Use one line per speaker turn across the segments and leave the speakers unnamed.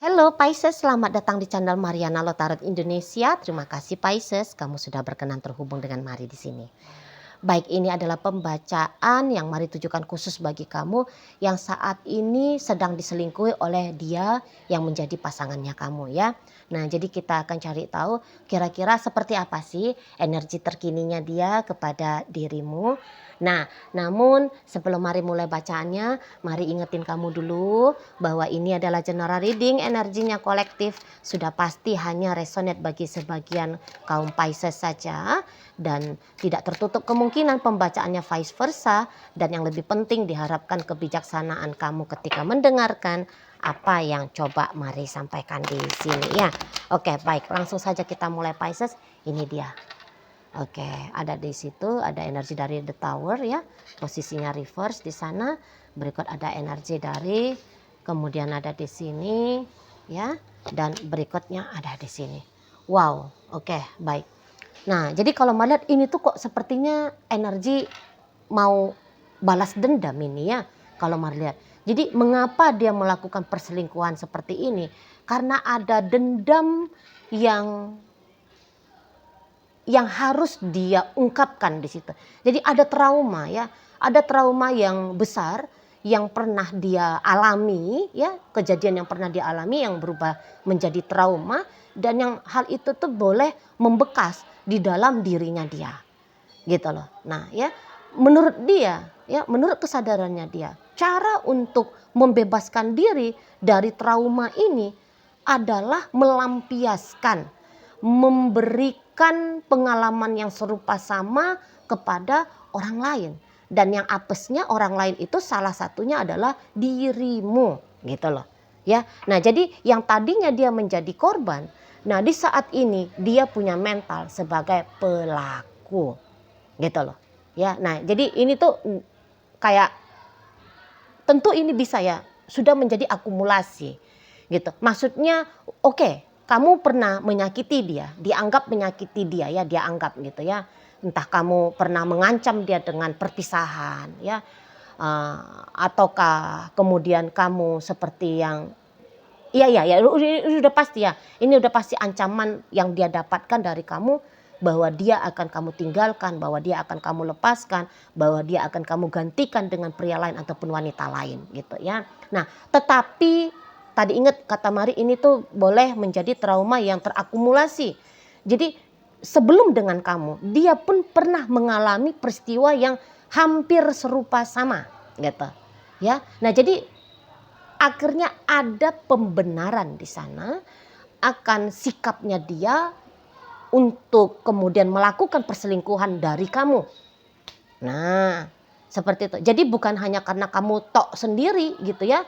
Halo Pisces, selamat datang di channel Mariana Lotarot Indonesia. Terima kasih Pisces, kamu sudah berkenan terhubung dengan Mari di sini. Baik, ini adalah pembacaan yang Mari tujukan khusus bagi kamu yang saat ini sedang diselingkuhi oleh dia yang menjadi pasangannya kamu ya. Nah, jadi kita akan cari tahu kira-kira seperti apa sih energi terkininya dia kepada dirimu. Nah, namun sebelum Mari mulai bacaannya, Mari ingetin kamu dulu bahwa ini adalah general reading, energinya kolektif, sudah pasti hanya resonate bagi sebagian kaum Pisces saja dan tidak tertutup kemungkinan pembacaannya vice versa, dan yang lebih penting diharapkan kebijaksanaan kamu ketika mendengarkan apa yang coba Mari sampaikan di sini ya. Oke, baik, langsung saja kita mulai Pisces. Ini dia. Oke, ada di situ ada energi dari The Tower ya, posisinya reverse di sana. Berikut ada energi dari, kemudian ada di sini ya, dan berikutnya ada di sini. Wow, oke, baik. Nah, jadi kalau melihat ini tuh kok sepertinya energi mau balas dendam ini ya, kalau melihat. Jadi mengapa dia melakukan perselingkuhan seperti ini? Karena ada dendam yang harus dia ungkapkan di situ. Jadi ada trauma ya, ada trauma yang besar yang pernah dia alami ya, kejadian yang pernah dia alami yang berubah menjadi trauma, dan yang hal itu tuh boleh membekas di dalam dirinya dia. Gitu loh. Nah, ya, menurut dia, ya, menurut kesadarannya dia, cara untuk membebaskan diri dari trauma ini adalah melampiaskan, memberikan pengalaman yang serupa sama kepada orang lain. Dan yang apesnya orang lain itu salah satunya adalah dirimu, gitu loh. Ya. Nah, jadi yang tadinya dia menjadi korban, nah di saat ini dia punya mental sebagai pelaku. Gitu loh. Ya. Nah, jadi ini tuh kayak tentu ini bisa ya sudah menjadi akumulasi gitu. Maksudnya oke, kamu pernah menyakiti dia, dianggap menyakiti dia ya, dia anggap gitu ya. Entah kamu pernah mengancam dia dengan perpisahan ya, ataukah kemudian kamu seperti yang iya ya, udah pasti ya. Ini udah pasti ancaman yang dia dapatkan dari kamu, bahwa dia akan kamu tinggalkan, bahwa dia akan kamu lepaskan, bahwa dia akan kamu gantikan dengan pria lain ataupun wanita lain gitu ya. Nah, tetapi tadi ingat kata Mari, ini tuh boleh menjadi trauma yang terakumulasi. Jadi sebelum dengan kamu, dia pun pernah mengalami peristiwa yang hampir serupa sama gitu. Ya. Nah, jadi akhirnya ada pembenaran di sana akan sikapnya dia untuk kemudian melakukan perselingkuhan dari kamu. Nah, seperti itu. Jadi bukan hanya karena kamu tok sendiri gitu ya,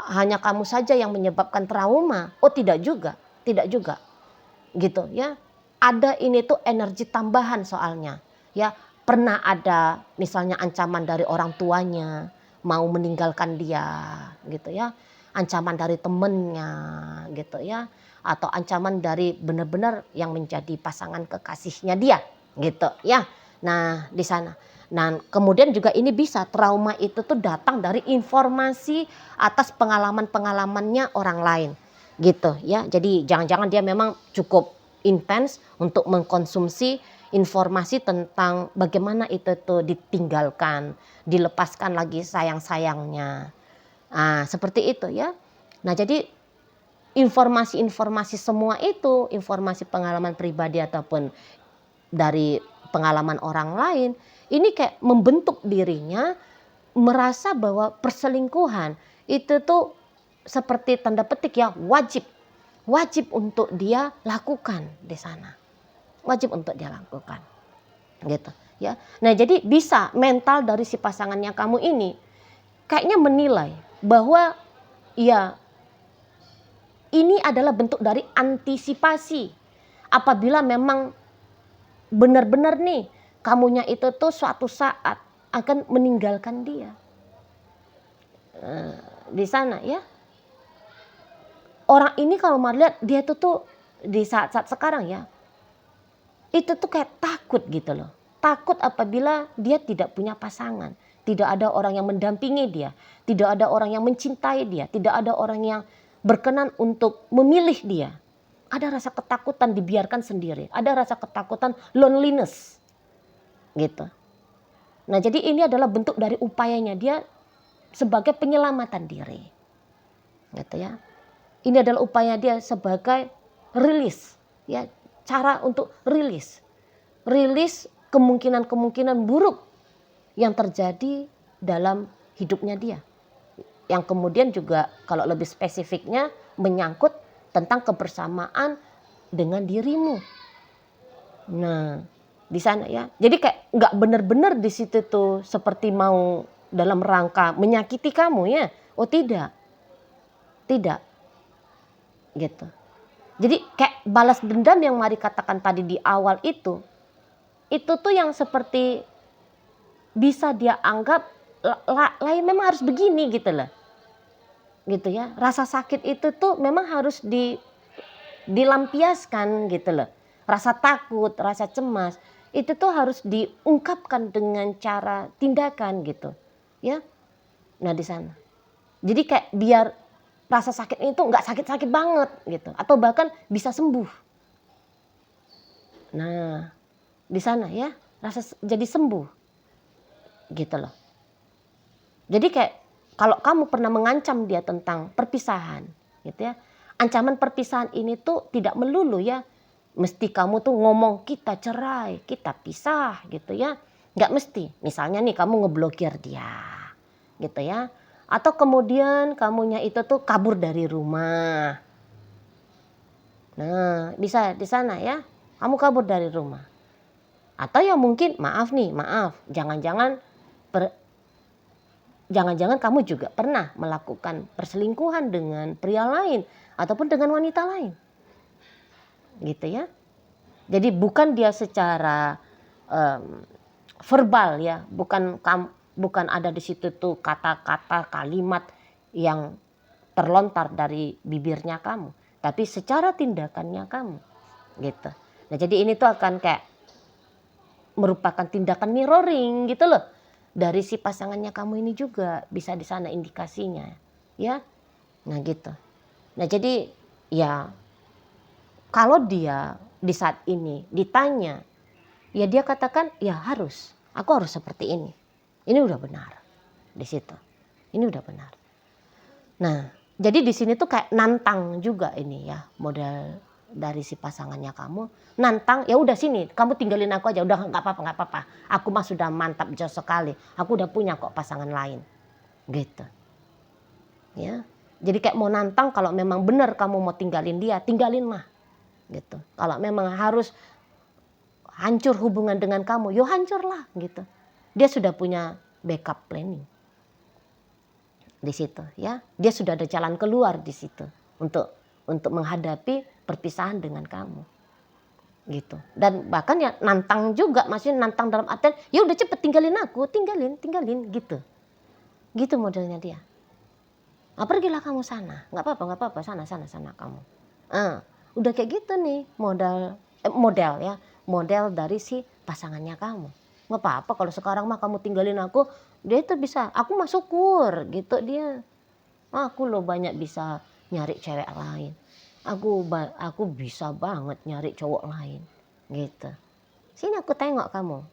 hanya kamu saja yang menyebabkan trauma. Oh, tidak juga, tidak juga, gitu ya. Ada ini tuh energi tambahan soalnya, ya. Pernah ada misalnya ancaman dari orang tuanya mau meninggalkan dia, gitu ya. Ancaman dari temennya, gitu ya. Atau ancaman dari benar-benar yang menjadi pasangan kekasihnya dia, gitu ya. Nah, di sana. Nah, kemudian juga ini bisa trauma itu tuh datang dari informasi atas pengalaman-pengalamannya orang lain, gitu ya. Jadi jangan-jangan dia memang cukup intens untuk mengkonsumsi informasi tentang bagaimana itu tuh ditinggalkan, dilepaskan lagi sayang-sayangnya. Ah, seperti itu ya. Nah, jadi informasi-informasi semua itu, informasi pengalaman pribadi ataupun dari pengalaman orang lain, ini kayak membentuk dirinya merasa bahwa perselingkuhan itu tuh seperti tanda petik ya wajib. Wajib untuk dia lakukan di sana. Wajib untuk dia lakukan. Gitu ya. Nah, jadi bisa mental dari si pasangannya kamu ini kayaknya menilai bahwa ya ini adalah bentuk dari antisipasi apabila memang benar-benar nih kamunya itu tuh suatu saat akan meninggalkan dia. Di sana ya. Orang ini kalau melihat dia tuh di saat-saat sekarang ya, itu tuh kayak takut gitu loh. Takut apabila dia tidak punya pasangan, tidak ada orang yang mendampingi dia, tidak ada orang yang mencintai dia, tidak ada orang yang berkenan untuk memilih dia. Ada rasa ketakutan dibiarkan sendiri, ada rasa ketakutan loneliness gitu. Nah, jadi ini adalah bentuk dari upayanya dia sebagai penyelamatan diri. Gitu ya. Ini adalah upaya dia sebagai rilis, ya, cara untuk rilis. Rilis kemungkinan-kemungkinan buruk yang terjadi dalam hidupnya dia. Yang kemudian juga kalau lebih spesifiknya menyangkut tentang kebersamaan dengan dirimu. Nah, di sana ya. Jadi kayak nggak benar-benar di situ tuh seperti mau dalam rangka menyakiti kamu ya. Oh tidak. Tidak. Gitu. Jadi kayak balas dendam yang Mari katakan tadi di awal itu tuh yang seperti bisa dia anggap lain memang harus begini gitu loh. Gitu ya. Rasa sakit itu tuh memang harus dilampiaskan gitu loh. Rasa takut, rasa cemas itu tuh harus diungkapkan dengan cara tindakan gitu. Ya. Nah, di sana. Jadi kayak biar rasa sakit itu nggak sakit-sakit banget gitu, atau bahkan bisa sembuh. Nah, di sana ya, jadi sembuh gitu loh. Jadi kayak kalau kamu pernah mengancam dia tentang perpisahan gitu ya, ancaman perpisahan ini tuh tidak melulu ya mesti kamu tuh ngomong kita cerai, kita pisah gitu ya, nggak mesti. Misalnya nih kamu ngeblokir dia gitu ya, atau kemudian kamunya itu tuh kabur dari rumah. Nah, bisa di sana ya, kamu kabur dari rumah. Atau ya mungkin maaf, jangan-jangan kamu juga pernah melakukan perselingkuhan dengan pria lain ataupun dengan wanita lain. Gitu ya. Jadi bukan dia secara verbal ya, bukan ada di situ tuh kata-kata kalimat yang terlontar dari bibirnya kamu, tapi secara tindakannya kamu gitu. Nah, jadi ini tuh akan kayak merupakan tindakan mirroring gitu loh dari si pasangannya kamu ini juga, bisa di sana indikasinya ya. Nah gitu. Nah, jadi ya kalau dia di saat ini ditanya, ya dia katakan ya aku harus seperti ini. Ini udah benar di situ. Ini udah benar. Nah, jadi di sini tuh kayak nantang juga ini ya, model dari si pasangannya kamu. Nantang, ya udah sini, kamu tinggalin aku aja, udah nggak apa-apa. Aku mah sudah mantap jauh sekali. Aku udah punya kok pasangan lain. Gitu. Ya. Jadi kayak mau nantang, kalau memang benar kamu mau tinggalin dia, tinggalin mah. Gitu. Kalau memang harus hancur hubungan dengan kamu, yo hancurlah gitu. Dia sudah punya backup planning di situ ya. Dia sudah ada jalan keluar di situ untuk menghadapi perpisahan dengan kamu. Gitu. Dan bahkan ya nantang juga, maksudnya nantang dalam artian ya udah cepet tinggalin aku, tinggalin gitu. Gitu modelnya dia. Nah, pergilah kamu sana, nggak apa-apa, sana kamu. Udah kayak gitu nih model dari si pasangannya kamu. Nggak apa-apa kalau sekarang mah kamu tinggalin aku, dia itu bisa, aku mah syukur gitu dia. Aku loh banyak bisa nyari cewek lain. Aku bisa banget nyari cowok lain gitu. Sini aku tengok kamu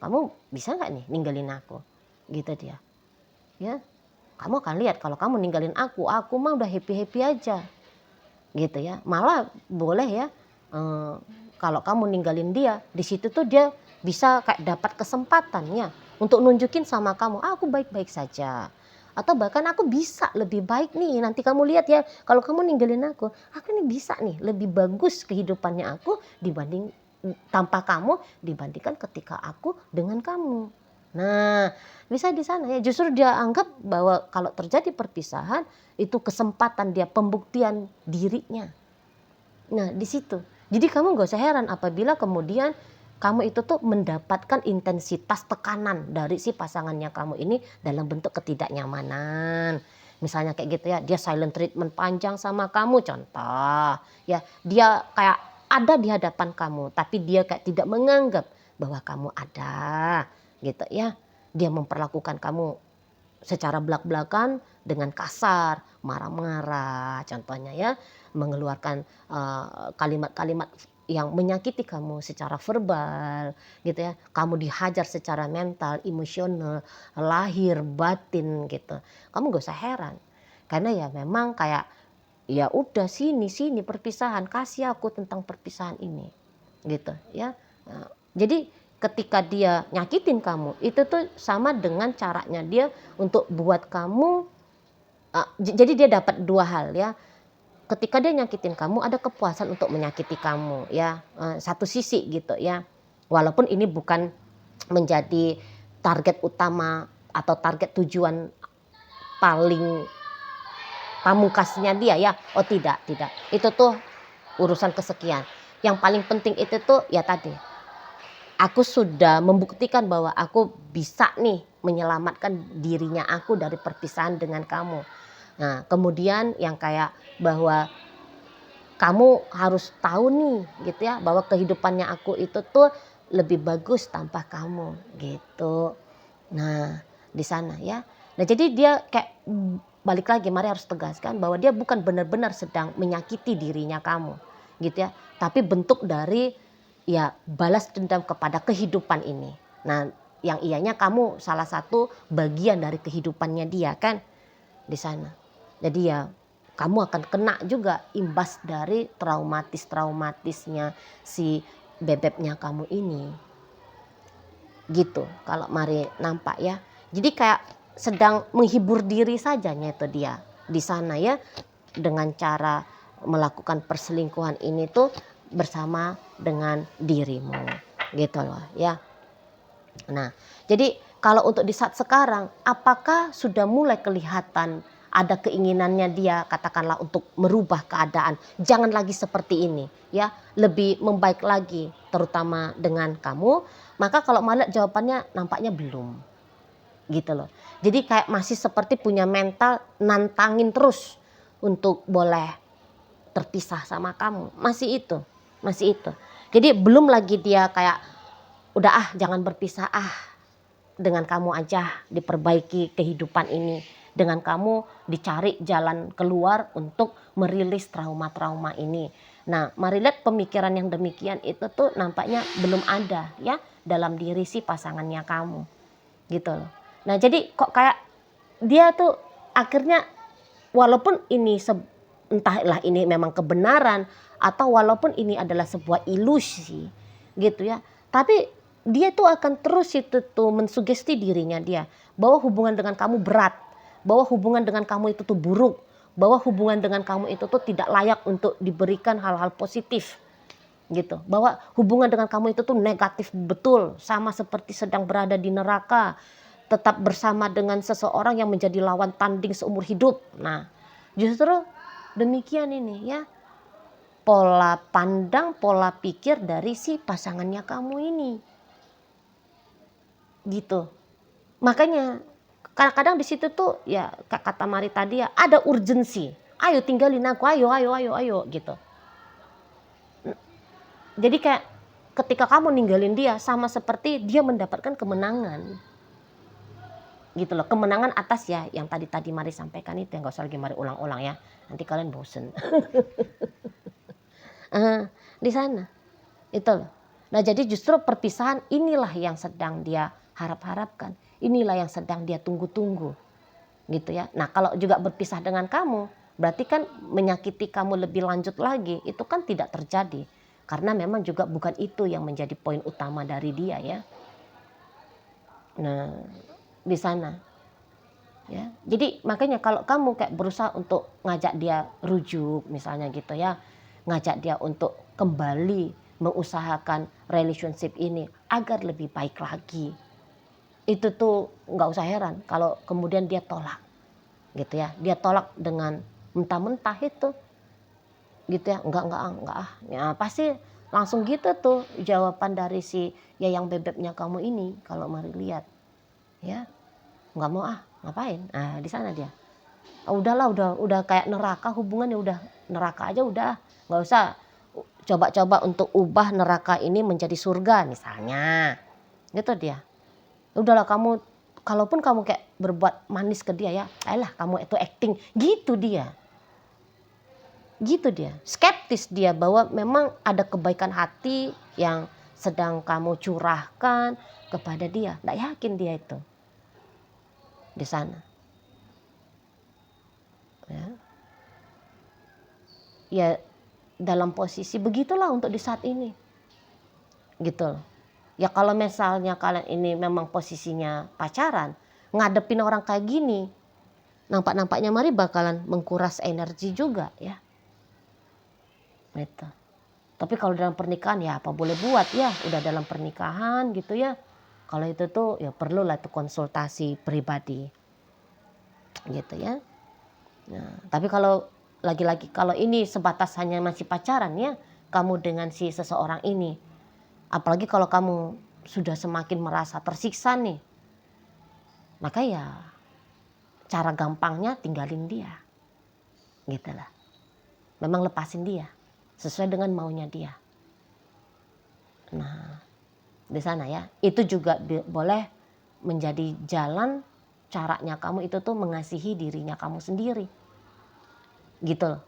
bisa nggak nih ninggalin aku gitu dia. Ya, kamu akan lihat kalau kamu ninggalin aku mah udah happy aja gitu ya. Malah boleh ya kalau kamu ninggalin dia, di situ tuh dia bisa kayak dapat kesempatannya untuk nunjukin sama kamu, aku baik-baik saja. Atau bahkan aku bisa lebih baik nih, nanti kamu lihat ya, kalau kamu ninggalin aku ini bisa nih lebih bagus kehidupannya aku dibanding tanpa kamu, dibandingkan ketika aku dengan kamu. Nah, bisa di sana ya, justru dia anggap bahwa kalau terjadi perpisahan itu kesempatan dia pembuktian dirinya. Nah, di situ. Jadi kamu gak usah heran apabila kemudian kamu itu tuh mendapatkan intensitas tekanan dari si pasangannya kamu ini dalam bentuk ketidaknyamanan. Misalnya kayak gitu ya, dia silent treatment panjang sama kamu, contoh. Ya, dia kayak ada di hadapan kamu, tapi dia kayak tidak menganggap bahwa kamu ada, gitu ya. Dia memperlakukan kamu secara belak-belakan dengan kasar, marah-marah contohnya ya, mengeluarkan kalimat-kalimat yang menyakiti kamu secara verbal gitu ya, kamu dihajar secara mental, emosional, lahir, batin gitu. Kamu gak usah heran, karena ya memang kayak ya udah sini perpisahan, kasih aku tentang perpisahan ini gitu ya. Jadi ketika dia nyakitin kamu itu tuh sama dengan caranya dia untuk buat kamu, jadi dia dapat dua hal ya. Ketika dia nyakitin kamu ada kepuasan untuk menyakiti kamu ya, satu sisi gitu ya. Walaupun ini bukan menjadi target utama atau target tujuan paling pamungkasnya dia ya. Oh tidak. Itu tuh urusan kesekian. Yang paling penting itu tuh ya tadi, aku sudah membuktikan bahwa aku bisa nih menyelamatkan dirinya aku dari perpisahan dengan kamu. Nah kemudian yang kayak bahwa kamu harus tahu nih gitu ya, bahwa kehidupannya aku itu tuh lebih bagus tanpa kamu gitu. Nah di sana ya. Nah jadi dia kayak balik lagi, Mari harus tegaskan bahwa dia bukan benar-benar sedang menyakiti dirinya kamu gitu ya, tapi bentuk dari ya balas dendam kepada kehidupan ini. Nah yang ianya kamu salah satu bagian dari kehidupannya dia kan di sana. Jadi ya kamu akan kena juga imbas dari traumatisnya si bebeknya kamu ini. Gitu kalau Mari nampak ya. Jadi kayak sedang menghibur diri sajanya itu dia di sana ya, dengan cara melakukan perselingkuhan ini tuh bersama dengan dirimu gitu loh ya. Nah jadi kalau untuk di saat sekarang, apakah sudah mulai kelihatan ada keinginannya dia katakanlah untuk merubah keadaan, jangan lagi seperti ini ya, lebih membaik lagi terutama dengan kamu? Maka kalau Malik jawabannya nampaknya belum gitu loh. Jadi kayak masih seperti punya mental nantangin terus untuk boleh terpisah sama kamu, masih itu. Jadi belum lagi dia kayak udah jangan berpisah dengan kamu aja diperbaiki kehidupan ini, dengan kamu dicari jalan keluar untuk merilis trauma-trauma ini. Nah mari lihat pemikiran yang demikian itu tuh nampaknya belum ada ya dalam diri si pasangannya kamu gitu loh. Nah jadi kok kayak dia tuh akhirnya walaupun ini entahlah ini memang kebenaran atau walaupun ini adalah sebuah ilusi gitu ya, tapi dia tuh akan terus itu tuh mensugesti dirinya dia bahwa hubungan dengan kamu berat, bahwa hubungan dengan kamu itu tuh buruk, bahwa hubungan dengan kamu itu tuh tidak layak untuk diberikan hal-hal positif gitu, bahwa hubungan dengan kamu itu tuh negatif betul, sama seperti sedang berada di neraka, tetap bersama dengan seseorang yang menjadi lawan tanding seumur hidup. Nah justru demikian ini ya pola pandang, pola pikir dari si pasangannya kamu ini gitu. Makanya kadang-kadang di situ tuh ya kata Mari tadi ya ada urgensi, ayo tinggalin aku, ayo gitu. Jadi kayak ketika kamu ninggalin dia sama seperti dia mendapatkan kemenangan gitu loh, kemenangan atas ya yang tadi Mari sampaikan itu, yang gak usah lagi Mari ulang-ulang ya, nanti kalian bosen. Di sana itu loh. Nah jadi justru perpisahan inilah yang sedang dia harap-harapkan, inilah yang sedang dia tunggu-tunggu gitu ya. Nah kalau juga berpisah dengan kamu berarti kan menyakiti kamu lebih lanjut lagi, itu kan tidak terjadi karena memang juga bukan itu yang menjadi poin utama dari dia ya. Nah di sana ya, jadi makanya kalau kamu kayak berusaha untuk ngajak dia rujuk misalnya gitu ya, ngajak dia untuk kembali mengusahakan relationship ini agar lebih baik lagi, itu tuh nggak usah heran kalau kemudian dia tolak gitu ya, dia tolak dengan mentah-mentah itu gitu ya, enggak ya pasti langsung gitu tuh jawaban dari si Yayang bebeknya kamu ini kalau Mari lihat ya, nggak mau ngapain, di sana dia. Udahlah udah kayak neraka hubungannya, udah neraka aja udah, nggak usah coba-coba untuk ubah neraka ini menjadi surga misalnya gitu dia. Udahlah kamu kalaupun kamu kayak berbuat manis ke dia ya, ayolah kamu itu acting, gitu dia. Gitu dia, skeptis dia bahwa memang ada kebaikan hati yang sedang kamu curahkan kepada dia. Nggak yakin dia itu di sana. Ya, ya dalam posisi begitulah untuk di saat ini. Gitu loh. Ya kalau misalnya kalian ini memang posisinya pacaran, ngadepin orang kayak gini, nampak-nampaknya Mari bakalan mengkuras energi juga ya. Gitu. Tapi kalau dalam pernikahan ya apa boleh buat ya, udah dalam pernikahan gitu ya. Kalau itu tuh ya perlulah itu konsultasi pribadi. Gitu ya. Nah, tapi kalau lagi-lagi kalau ini sebatas hanya masih pacaran ya, kamu dengan si seseorang ini. Apalagi kalau kamu sudah semakin merasa tersiksa nih. Maka ya cara gampangnya tinggalin dia. Gitu lah. Memang lepasin dia sesuai dengan maunya dia. Nah, di sana ya, itu juga boleh menjadi jalan caranya kamu itu tuh mengasihi dirinya kamu sendiri. Gitu loh.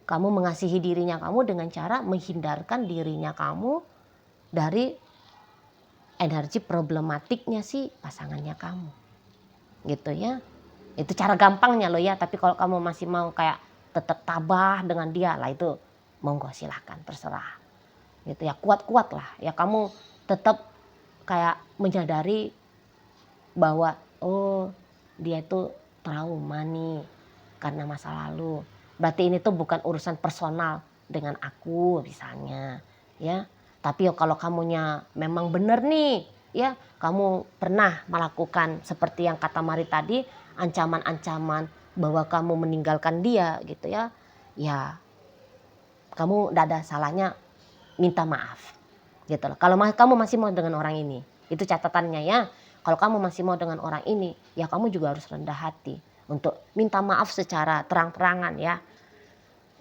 Kamu mengasihi dirinya kamu dengan cara menghindarkan dirinya kamu dari energi problematiknya si pasangannya kamu. Gitu ya. Itu cara gampangnya loh ya, tapi kalau kamu masih mau kayak tetap tabah dengan dia lah, itu monggo silahkan, terserah. Gitu ya, kuat-kuat lah ya, kamu tetap kayak menyadari bahwa oh dia itu trauma nih karena masa lalu. Berarti ini tuh bukan urusan personal dengan aku misalnya ya. Tapi kalau kamunya memang bener nih ya, kamu pernah melakukan seperti yang kata Mari tadi, ancaman-ancaman bahwa kamu meninggalkan dia gitu ya. Ya kamu tidak ada salahnya minta maaf gitu loh. Kalau kamu masih mau dengan orang ini, itu catatannya ya. Kalau kamu masih mau dengan orang ini, ya kamu juga harus rendah hati untuk minta maaf secara terang-terangan ya.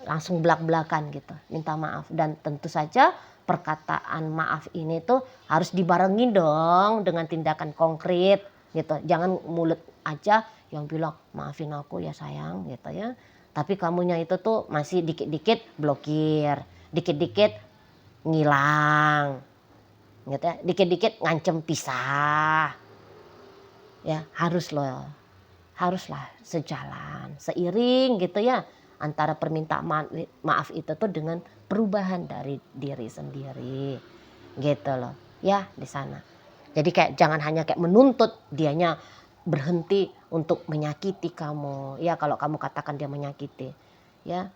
Langsung belak-belakan gitu, minta maaf. Dan tentu saja perkataan maaf ini tuh harus dibarengi dong dengan tindakan konkret gitu. Jangan mulut aja yang bilang maafin aku ya sayang gitu ya. Tapi kamunya itu tuh masih dikit-dikit blokir, dikit-dikit ngilang gitu ya, dikit-dikit ngancem pisah ya. Haruslah sejalan seiring gitu ya, antara permintaan maaf itu tuh dengan perubahan dari diri sendiri gitu loh ya di sana. Jadi kayak jangan hanya kayak menuntut dianya berhenti untuk menyakiti kamu ya. Kalau kamu katakan dia menyakiti ya,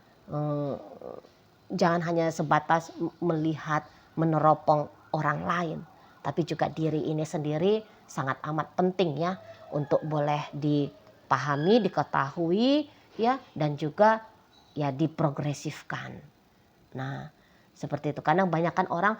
jangan hanya sebatas melihat meneropong orang lain, tapi juga diri ini sendiri sangat amat penting ya untuk boleh dipahami, diketahui ya, dan juga ya diprogresifkan. Nah, seperti itu. Karena banyakkan orang,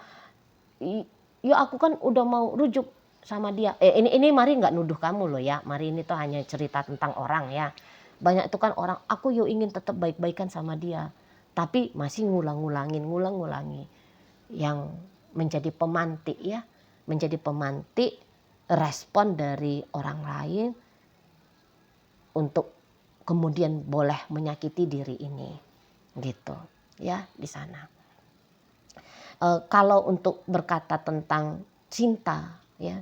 ya aku kan udah mau rujuk sama dia. Ini Mari nggak nuduh kamu loh ya. Mari ini tuh hanya cerita tentang orang ya. Banyak itu kan orang, aku yuk ingin tetap baik-baikan sama dia, tapi masih ngulang-ngulangi yang menjadi pemantik ya, menjadi pemantik respon dari orang lain untuk kemudian boleh menyakiti diri ini gitu ya di sana. Kalau untuk berkata tentang cinta ya,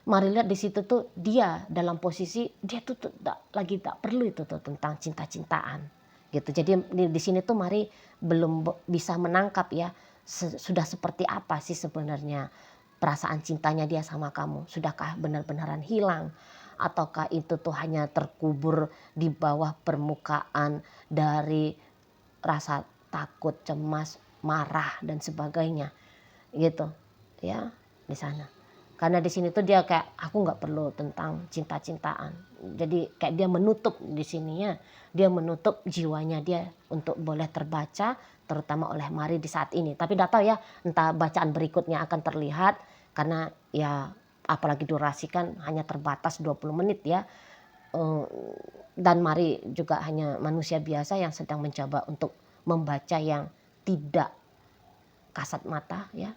Mari lihat di situ tuh dia dalam posisi dia tuh lagi tak perlu itu tuh tentang cinta-cintaan gitu. Jadi di sini tuh Mari belum bisa menangkap ya sudah seperti apa sih sebenarnya perasaan cintanya dia sama kamu. Sudahkah benar-benaran hilang ataukah itu tuh hanya terkubur di bawah permukaan dari rasa takut, cemas, marah dan sebagainya gitu ya di sana. Karena di sini tuh dia kayak aku nggak perlu tentang cinta-cintaan. Jadi kayak dia menutup di sininya, dia menutup jiwanya dia untuk boleh terbaca terutama oleh Mari di saat ini. Tapi tidak tahu ya entah bacaan berikutnya akan terlihat karena ya apalagi durasi kan hanya terbatas 20 menit ya. Dan Mari juga hanya manusia biasa yang sedang mencoba untuk membaca yang tidak kasat mata ya.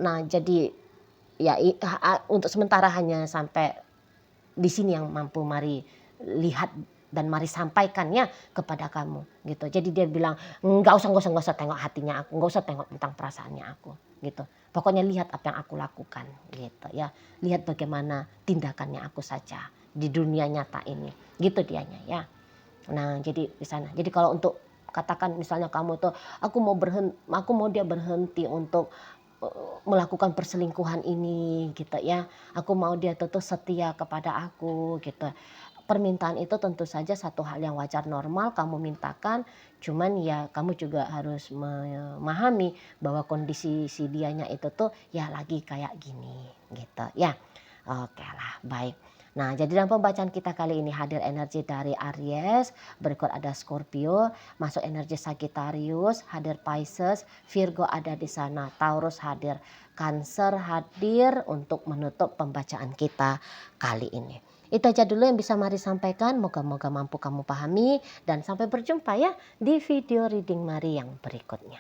Nah jadi ya untuk sementara hanya sampai di sini yang mampu Mari lihat dan Mari sampaikannya kepada kamu gitu. Jadi dia bilang nggak usah tengok hatinya aku, nggak usah tengok tentang perasaannya aku gitu. Pokoknya lihat apa yang aku lakukan gitu ya. Lihat bagaimana tindakannya aku saja di dunia nyata ini gitu dianya ya. Nah jadi di sana. Jadi kalau untuk katakan misalnya kamu tuh aku mau dia berhenti untuk melakukan perselingkuhan ini gitu ya. Aku mau dia tetap setia kepada aku gitu. Permintaan itu tentu saja satu hal yang wajar normal kamu mintakan, cuman ya kamu juga harus memahami bahwa kondisi si dianya itu tuh ya lagi kayak gini gitu ya. Oke lah, baik. Nah, jadi dalam pembacaan kita kali ini hadir energi dari Aries, berikut ada Scorpio, masuk energi Sagittarius, hadir Pisces, Virgo ada di sana, Taurus hadir, Cancer hadir untuk menutup pembacaan kita kali ini. Itu aja dulu yang bisa Mari sampaikan, moga-moga mampu kamu pahami dan sampai berjumpa ya di video reading Mari yang berikutnya.